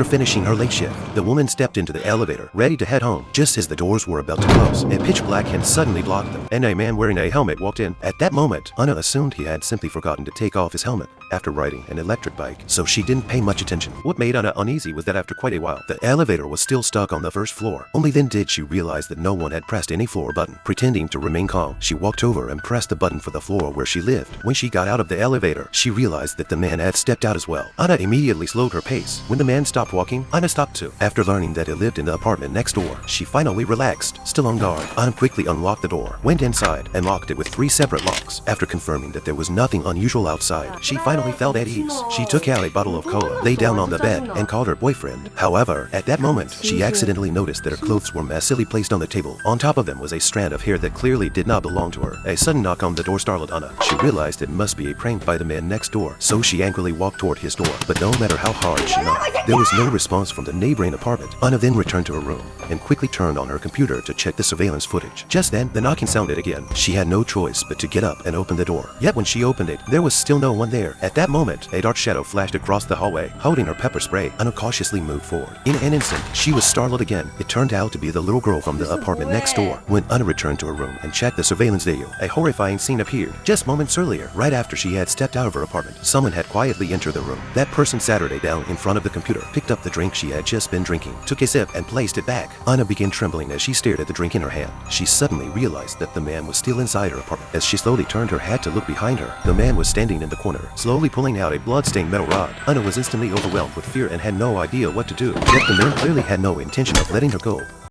After finishing her late shift, the woman stepped into the elevator, ready to head home. Just as the doors were about to close, a pitch black hand suddenly blocked them, and a man wearing a helmet walked in. At that moment, Anna assumed he had simply forgotten to take off his helmet after riding an electric bike, so she didn't pay much attention. What made Anna uneasy was that after quite a while, the elevator was still stuck on the first floor. Only then did she realize that no one had pressed any floor button. Pretending to remain calm, she walked over and pressed the button for the floor where she lived. When she got out of the elevator, she realized that the man had stepped out as well. Anna immediately slowed her pace. When the man stopped walking, Anna stopped too. After learning that he lived in the apartment next door, she finally relaxed. Still on guard, Anna quickly unlocked the door, went inside, and locked it with 3 separate locks. After confirming that there was nothing unusual outside, she finally felt at ease. She took out a bottle of cola, lay down on the bed, and called her boyfriend. However, at that moment, she accidentally noticed that her clothes were messily placed on the table. On top of them was a strand of hair that clearly did not belong to her. A sudden knock on the door startled Anna. She realized it must be a prank by the man next door, so she angrily walked toward his door. But no matter how hard she knocked, there was no response from the neighboring apartment. Anna then returned to her room and quickly turned on her computer to check the surveillance footage. Just then, the knocking sounded again. She had no choice but to get up and open the door. Yet when she opened it, there was still no one there. At that moment, a dark shadow flashed across the hallway. Holding her pepper spray, Anna cautiously moved forward. In an instant, she was startled again. It turned out to be the little girl from the apartment next door. When Anna returned to her room and checked the surveillance video, a horrifying scene appeared. Just moments earlier, right after she had stepped out of her apartment, someone had quietly entered the room. That person sat her down in front of the computer, picked up the drink she had just been drinking, took a sip, and placed it back. Anna began trembling as she stared at the drink in her hand. She suddenly realized that the man was still inside her apartment. As she slowly turned her head to look behind her, the man was standing in the corner, slowly pulling out a blood-stained metal rod. Anna was instantly overwhelmed with fear and had no idea what to do. Yet the man clearly had no intention of letting her go.